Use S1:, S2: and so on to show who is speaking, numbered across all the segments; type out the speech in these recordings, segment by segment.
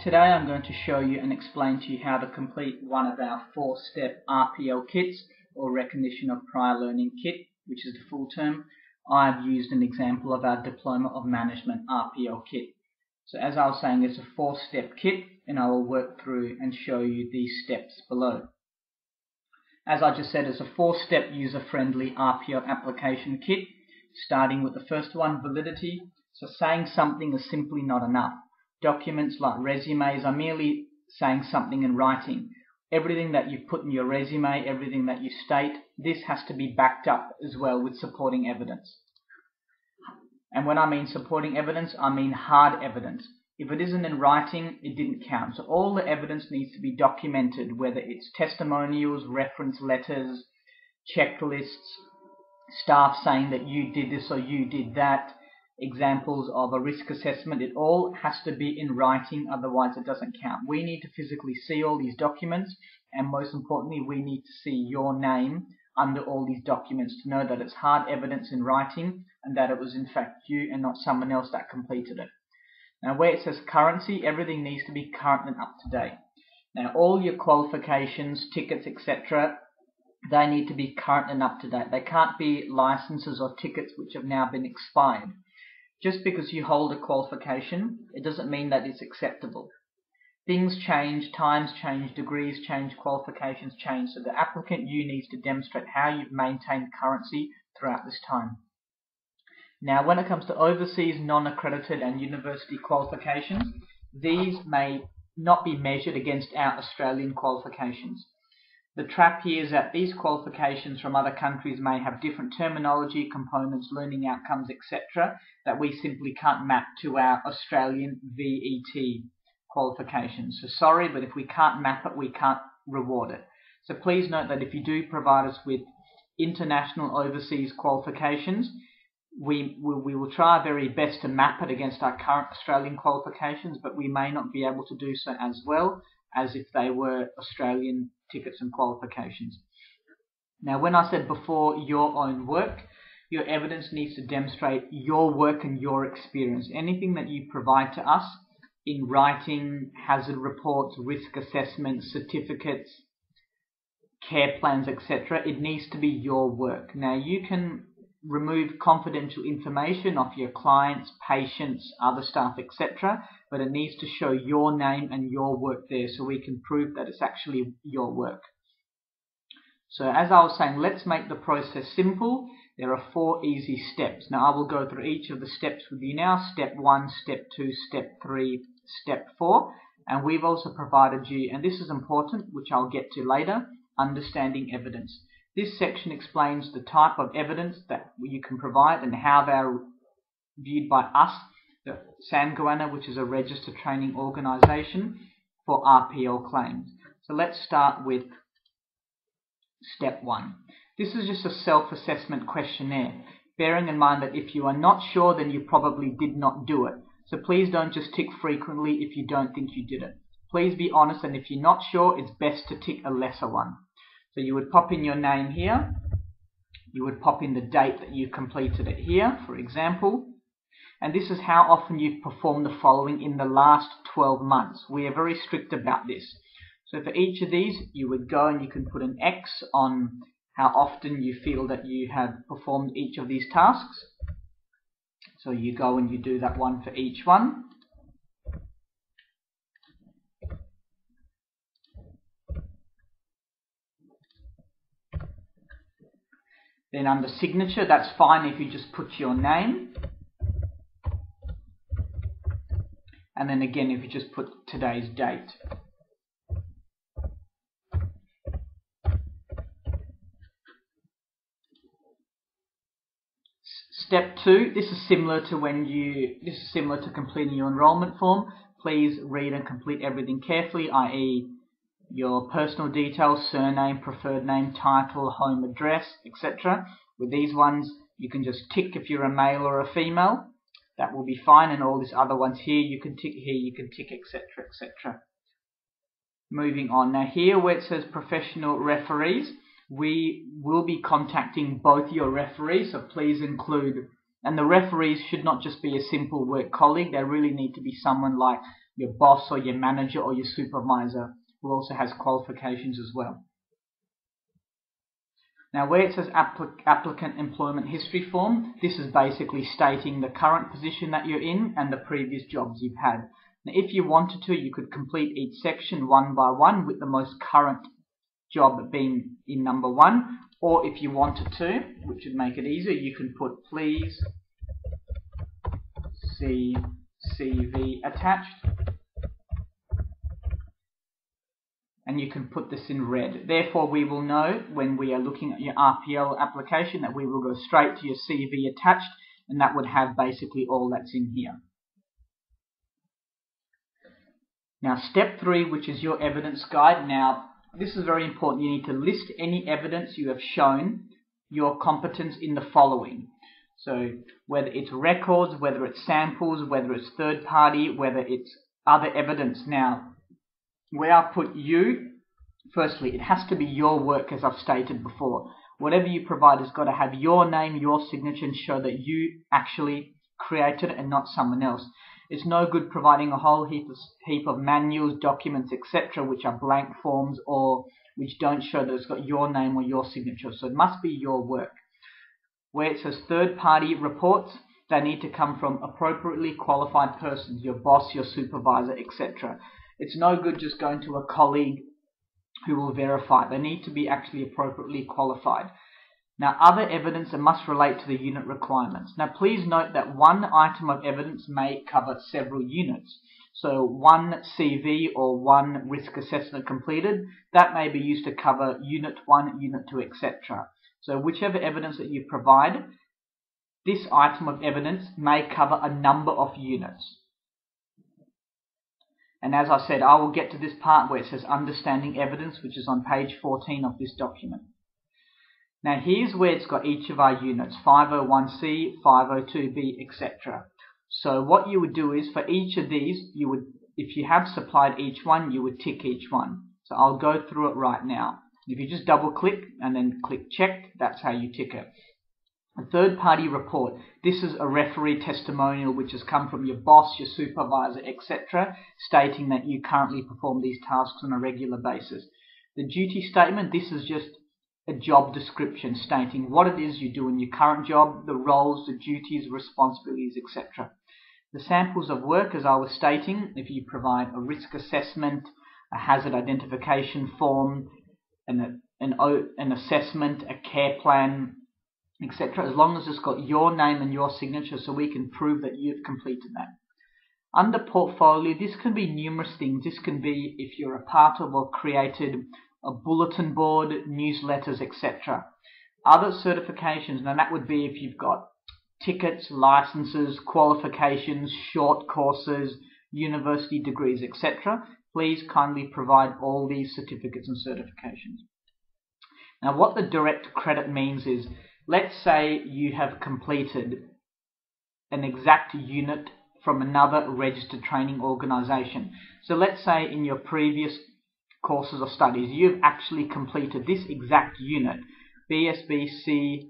S1: Today I'm going to show you and explain to you how to complete one of our 4-step RPL kits, or Recognition of Prior Learning Kit, which is the full term. I've used an example of our Diploma of Management RPL kit. So as I was saying, it's a 4-step kit, and I will work through and show you these steps below. As I just said, it's a 4-step user-friendly RPL application kit, starting with the first one, validity. So saying something is simply not enough. Documents like resumes are merely saying something in writing. Everything that you put in your resume, everything that you state, this has to be backed up as well with supporting evidence. And when I mean supporting evidence, I mean hard evidence. If it isn't in writing, it didn't count. So all the evidence needs to be documented, whether it's testimonials, reference letters, checklists, staff saying that you did this or you did that, examples of a risk assessment. It all has to be in writing, otherwise it doesn't count. We need to physically see all these documents, and most importantly, we need to see your name under all these documents to know that it's hard evidence in writing and that it was in fact you and not someone else that completed it. Now where it says currency, everything needs to be current and up to date. Now all your qualifications, tickets, etc., they need to be current and up to date. They can't be licenses or tickets which have now been expired. Just because you hold a qualification, it doesn't mean that it's acceptable. Things change, times change, degrees change, qualifications change, so the applicant, you needs to demonstrate how you've maintained currency throughout this time. Now when it comes to overseas, non-accredited and university qualifications, these may not be measured against our Australian qualifications. The trap here is that these qualifications from other countries may have different terminology, components, learning outcomes, etc., that we simply can't map to our Australian VET qualifications. So sorry, but if we can't map it, we can't reward it. So please note that if you do provide us with international overseas qualifications, we will try our very best to map it against our current Australian qualifications, but we may not be able to do so as well as if they were Australian tickets and qualifications. Now when I said before your own work, your evidence needs to demonstrate your work and your experience. Anything that you provide to us in writing, hazard reports, risk assessments, certificates, care plans, etc., it needs to be your work. Now you can remove confidential information of your clients, patients, other staff, etc., but it needs to show your name and your work there so we can prove that it's actually your work. So as I was saying, let's make the process simple. There are 4 easy steps. Now I will go through each of the steps with you now. Step 1, Step 2, Step 3, Step 4. And we've also provided you, and this is important, which I'll get to later, understanding evidence. This section explains the type of evidence that you can provide and how they're viewed by us, the Goanna, which is a registered training organisation for RPL claims. So let's start with Step 1. This is just a self-assessment questionnaire, bearing in mind that if you are not sure, then you probably did not do it. So please don't just tick frequently if you don't think you did it. Please be honest, and if you're not sure, it's best to tick a lesser one. So you would pop in your name here, you would pop in the date that you completed it here, for example, and this is how often you've performed the following in the last 12 months. We are very strict about this. So for each of these, you would go and you can put an X on how often you feel that you have performed each of these tasks. So you go and you do that one for each one. Then under signature, that's fine if you just put your name. And then again, if you just put today's date. Step 2, this is similar to completing your enrollment form. Please read and complete everything carefully, i.e. your personal details, surname, preferred name, title, home address, etc. With these ones, you can just tick if you're a male or a female. That will be fine, and all these other ones here, you can tick here, you can tick, etc., etc. Moving on. Now here where it says professional referees, we will be contacting both your referees, so please include And the referees should not just be a simple work colleague, they really need to be someone like your boss or your manager or your supervisor who also has qualifications as well. Now where it says applicant employment history form, this is basically stating the current position that you're in and the previous jobs you've had. Now if you wanted to, you could complete each section one by one with the most current job being in number 1, or if you wanted to, which would make it easier, you can put please see CV attached, and you can put this in red. Therefore we will know when we are looking at your RPL application that we will go straight to your CV attached, and that would have basically all that's in here. Now step 3, which is your evidence guide. Now this is very important. You need to list any evidence you have shown your competence in the following. So whether it's records, whether it's samples, whether it's third party, whether it's other evidence. Now, where I put you, firstly, it has to be your work, as I've stated before. Whatever you provide has got to have your name, your signature, and show that you actually created it and not someone else. It's no good providing a whole heap of manuals, documents, etc., which are blank forms or which don't show that it's got your name or your signature. So it must be your work. Where it says third-party reports, they need to come from appropriately qualified persons, your boss, your supervisor, etc. It's no good just going to a colleague who will verify. They need to be actually appropriately qualified. Now, other evidence that must relate to the unit requirements. Now, please note that one item of evidence may cover several units. So, one CV or one risk assessment completed, that may be used to cover Unit 1, Unit 2, etc. So, whichever evidence that you provide, this item of evidence may cover a number of units. And as I said, I will get to this part where it says understanding evidence, which is on page 14 of this document. Now here's where it's got each of our units, 501C, 502B, etc. So what you would do is for each of these, you would, if you have supplied each one, you would tick each one. So I'll go through it right now. If you just double click and then click check, that's how you tick it. A third party report. This is a referee testimonial which has come from your boss, your supervisor, etc., stating that you currently perform these tasks on a regular basis. The duty statement, this is just a job description stating what it is you do in your current job, the roles, the duties, responsibilities, etc. The samples of work, as I was stating, if you provide a risk assessment, a hazard identification form, an assessment, a care plan, etc., as long as it's got your name and your signature so we can prove that you've completed that. Under portfolio, this can be numerous things. This can be if you're a part of or created a bulletin board, newsletters, etc. Other certifications, now that would be if you've got tickets, licenses, qualifications, short courses, university degrees, etc. Please kindly provide all these certificates and certifications. Now what the direct credit means is, let's say you have completed an exact unit from another registered training organisation. So let's say in your previous courses or studies, you've actually completed this exact unit, BSBC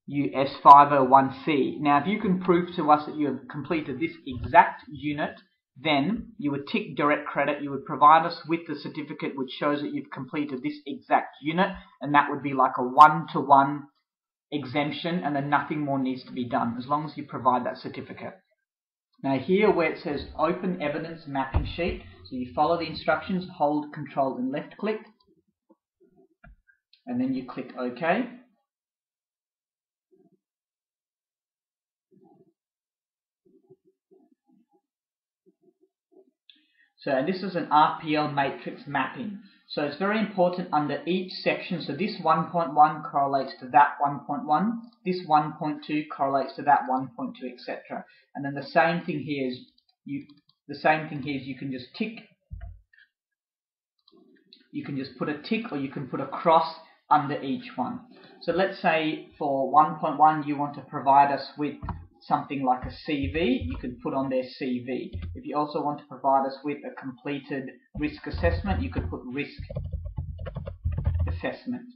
S1: US 501C. Now, if you can prove to us that you have completed this exact unit, then you would tick direct credit. You would provide us with the certificate which shows that you've completed this exact unit, and that would be like a one-to-one exemption, and then nothing more needs to be done as long as you provide that certificate. Now here where it says open evidence mapping sheet, so you follow the instructions, hold control and left click, and then you click OK. So this is an RPL matrix mapping. So it's very important under each section. So this 1.1 correlates to that 1.1. This 1.2 correlates to that 1.2, etc. And then the same thing here is you can just tick. You can just put a tick, or you can put a cross under each one. So let's say for 1.1 you want to provide us with something like a CV, you could put on their CV. If you also want to provide us with a completed risk assessment, you could put risk assessment.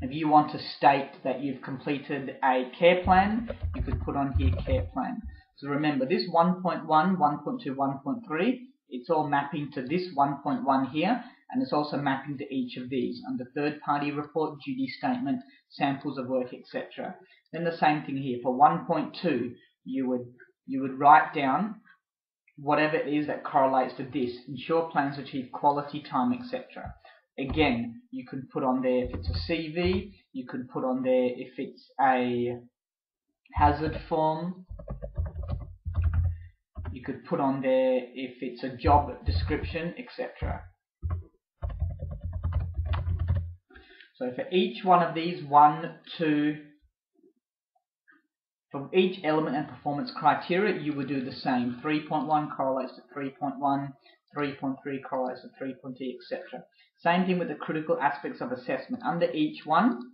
S1: If you want to state that you've completed a care plan, you could put on here care plan. So remember, this 1.1, 1.2, 1.3, it's all mapping to this 1.1 here, and it's also mapping to each of these under third-party report, duty statement, samples of work, etc. Then the same thing here. For 1.2, you would write down whatever it is that correlates to this. Ensure plans achieve quality, time, etc. Again, you can put on there if it's a CV, you can put on there if it's a hazard form, you could put on there if it's a job description, etc. So for each one of these, for each element and performance criteria, you would do the same. 3.1 correlates to 3.1, 3.3 correlates to 3.2, etc. Same thing with the critical aspects of assessment. Under each one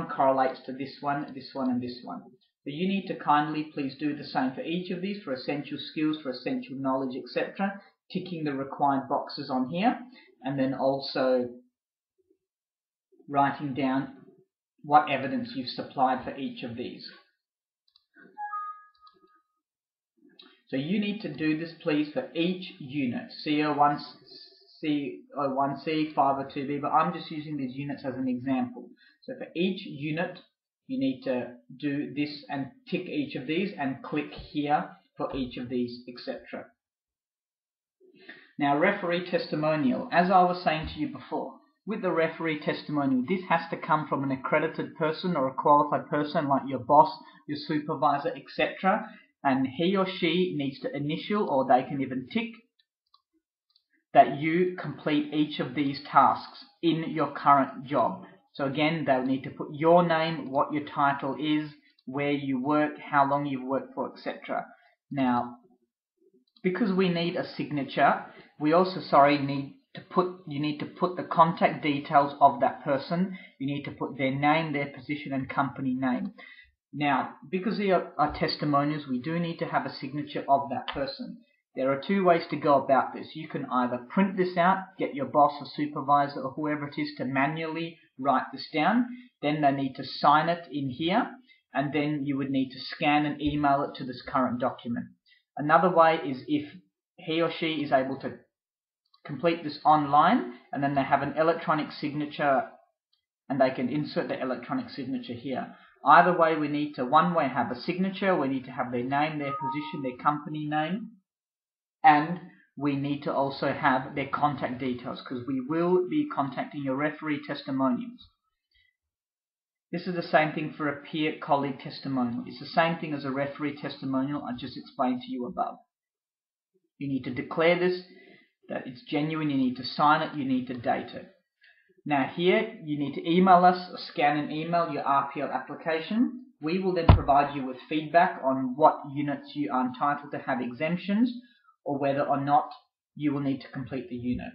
S1: correlates to this one, and this one. So you need to kindly please do the same for each of these, for essential skills, for essential knowledge, etc. Ticking the required boxes on here, and then also writing down what evidence you've supplied for each of these. So you need to do this, please, for each unit, CO1, CO1C, 502B, but I'm just using these units as an example. So for each unit, you need to do this and tick each of these and click here for each of these, etc. Now, referee testimonial. As I was saying to you before, with the referee testimonial, this has to come from an accredited person or a qualified person like your boss, your supervisor, etc. And he or she needs to initial, or they can even tick, that you complete each of these tasks in your current job. So again, they'll need to put your name, what your title is, where you work, how long you've worked for, etc. Now, because we need a signature, we also, need to put the contact details of that person. You need to put their name, their position, and company name. Now, because they are testimonials, we do need to have a signature of that person. There are two ways to go about this. You can either print this out, get your boss or supervisor or whoever it is to manually write this down. Then they need to sign it in here, and then you would need to scan and email it to this current document. Another way is if he or she is able to complete this online, and then they have an electronic signature, and they can insert the electronic signature here. Either way, we need to, one way, have a signature, we need to have their name, their position, their company name, and we need to also have their contact details, because we will be contacting your referee testimonials. This is the same thing for a peer colleague testimonial. It's the same thing as a referee testimonial I just explained to you above. You need to declare this, that it's genuine, you need to sign it, you need to date it. Now here, you need to email us or scan and email your RPL application. We will then provide you with feedback on what units you are entitled to have exemptions, or whether or not you will need to complete the unit.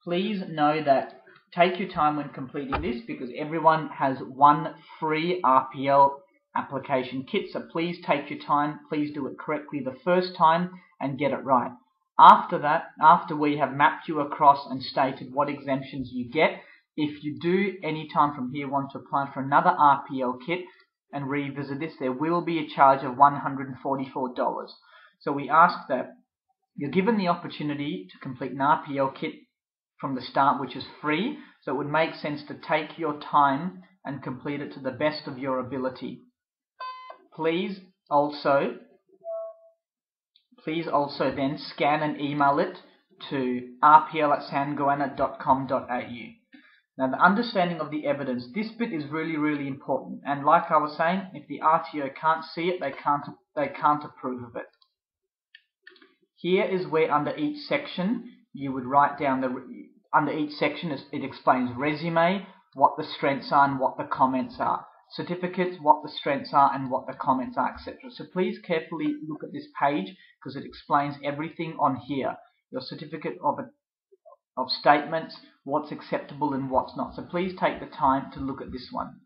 S1: Please know that take your time when completing this, because everyone has one free RPL application kit, so please take your time, please do it correctly the first time and get it right. After that, after we have mapped you across and stated what exemptions you get, if you do any time from here want to apply for another RPL kit and revisit this, there will be a charge of $144. So we ask that you're given the opportunity to complete an RPL kit from the start, which is free, so it would make sense to take your time and complete it to the best of your ability. Please also then scan and email it to rpl@sangoanna.com.au. Now, the understanding of the evidence, this bit is really, really important. And like I was saying, if the RTO can't see it, they can't approve of it. Here is where under each section, you would write down under each section, it explains resume, what the strengths are and what the comments are. Certificates, what the strengths are and what the comments are, etc. So please carefully look at this page, because it explains everything on here. Your certificate of statements, what's acceptable and what's not. So please take the time to look at this one.